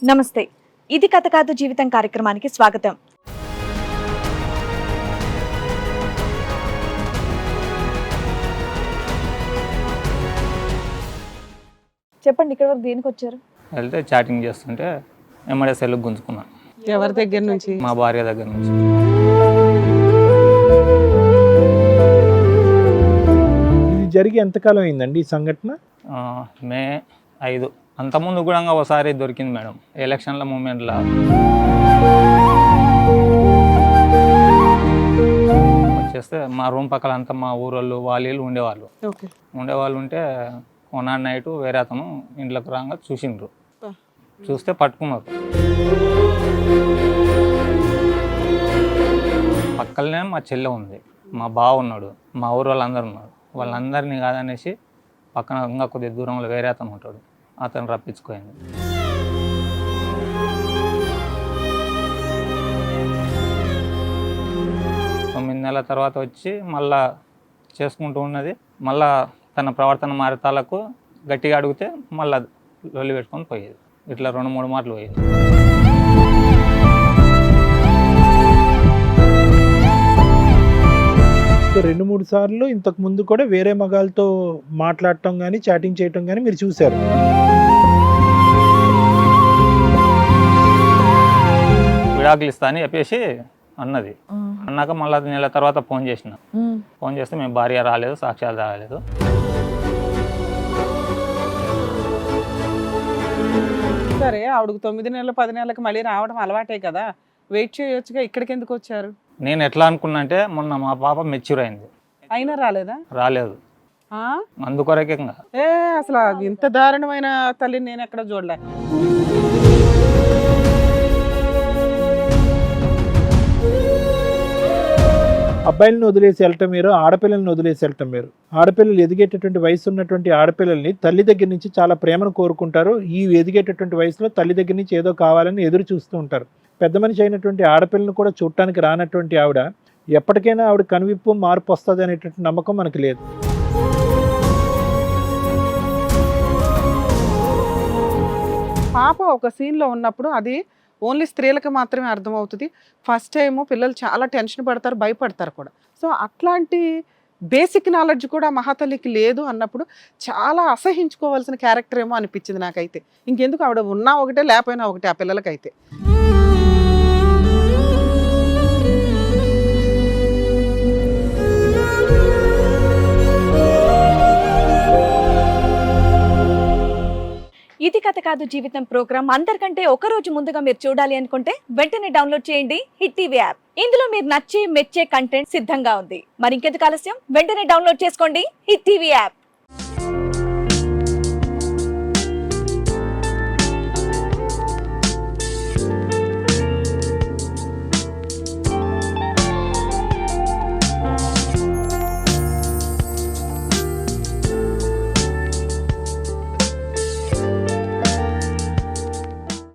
నమస్తే, ఇది కథ కాదు జీవితం కార్యక్రమానికి స్వాగతం. చెప్పండి, ఇక్కడ వరకు దేనికి వచ్చారు? వెళ్తే చాటింగ్ చేస్తుంటే ఎమ్మడే సెల్లు గుంజుకున్నా. ఎవరి దగ్గర నుంచి? మా భార్య దగ్గర నుంచి. ఇది జరిగి ఎంతకాలం అయిందండి ఈ సంఘటన? మే 5. అంతకుముందు కూడా ఒకసారి దొరికింది మేడం, ఎలక్షన్ల మూమెంట్లో. వచ్చేస్తే మా రూమ్ పక్కల అంతా మా ఊరోళ్ళు వాళ్ళు ఉండేవాళ్ళు ఉంటే కొనాడు నైట్ వేరే అతను ఇంట్లోకి రాగా చూసిండ్రు. చూస్తే పట్టుకున్నారు. పక్కనే మా చెల్లె ఉంది, మా బావ ఉన్నాడు, మా ఊరు వాళ్ళందరూ ఉన్నారు. వాళ్ళందరినీ కాదనేసి పక్కన ఇంకా కొద్దిగా దూరంలో వేరే అతను ఉంటాడు, అతను రప్పించుకోయింది. తొమ్మిది నెలల తర్వాత వచ్చి మళ్ళా చేసుకుంటూ ఉన్నది. మళ్ళా తన ప్రవర్తన మారతాలకు గట్టిగా అడిగితే మళ్ళీ లొల్లి పెట్టుకొని పోయేది. ఇట్లా 2-3 మాటలు పోయేది. సో 2-3 సార్లు ఇంతకు ముందు కూడా వేరే మగాళ్ళతో మాట్లాడటం కానీ చాటింగ్ చేయటం కానీ మీరు చూశారు. విడాకులు ఇస్తా అని చెప్పేసి అన్నది. అన్నాక మళ్ళీ నెల తర్వాత ఫోన్ చేసిన. ఫోన్ చేస్తే మేము భార్య రాలేదు, సాక్ష్యాలు రాలేదు. సరే, ఆవిడకు 9 నెలలు 10 నెలలకు మళ్ళీ రావడం అలవాటే కదా, వెయిట్ చేయొచ్చుగా. ఇక్కడికి ఎందుకు వచ్చారు? నేను ఎట్లా అనుకున్నా అంటే మొన్న మా పాప మెచ్యూర్ అయింది, అయినా రాలేదా? రాలేదు. అందుకొరకే అసలు ఇంత దారుణమైన తల్లిని నేను ఎక్కడ చూడలే. అబ్బాయిలను వదిలేసి వెళ్ళటం మీరు, ఆడపిల్లల్ని వదిలేసి వెళ్ళటం మీరు. ఆడపిల్లలు ఎదిగేటటువంటి వయసు ఉన్నటువంటి ఆడపిల్లల్ని తల్లి దగ్గర నుంచి చాలా ప్రేమను కోరుకుంటారు. ఈ ఎదిగేటటువంటి వయసులో తల్లి దగ్గర నుంచి ఏదో కావాలని ఎదురు చూస్తూ ఉంటారు. పెద్ద మనిషి అయినటువంటి ఆడపిల్లను కూడా చూడటానికి రానటువంటి ఆవిడ ఎప్పటికైనా ఆవిడ కనువిప్పు మార్పు వస్తుంది అనేటువంటి నమ్మకం మనకు లేదు. పాప ఒక సీన్లో ఉన్నప్పుడు అది ఓన్లీ స్త్రీలకు మాత్రమే అర్థమవుతుంది. ఫస్ట్ టైము పిల్లలు చాలా టెన్షన్ పడతారు, భయపడతారు కూడా. సో అట్లాంటి బేసిక్ నాలెడ్జ్ కూడా మహాతల్లికి లేదు అన్నప్పుడు చాలా అసహించుకోవాల్సిన క్యారెక్టర్ ఏమో అనిపించింది నాకైతే. ఇంకెందుకు, ఆవిడ ఉన్నా ఒకటే లేకపోయినా ఒకటే ఆ పిల్లలకైతే. ఇది కథ కాదు జీవితం ప్రోగ్రామ్ అందరికంటే ఒక రోజు ముందుగా మీరు చూడాలి అనుకుంటే వెంటనే డౌన్లోడ్ చేయండి హిట్ టీవీ యాప్. ఇందులో మీరు నచ్చే మెచ్చే కంటెంట్ సిద్ధంగా ఉంది. మరి ఇంకెందుకు ఆలస్యం, వెంటనే డౌన్లోడ్ చేసుకోండి హిట్ టీవీ యాప్.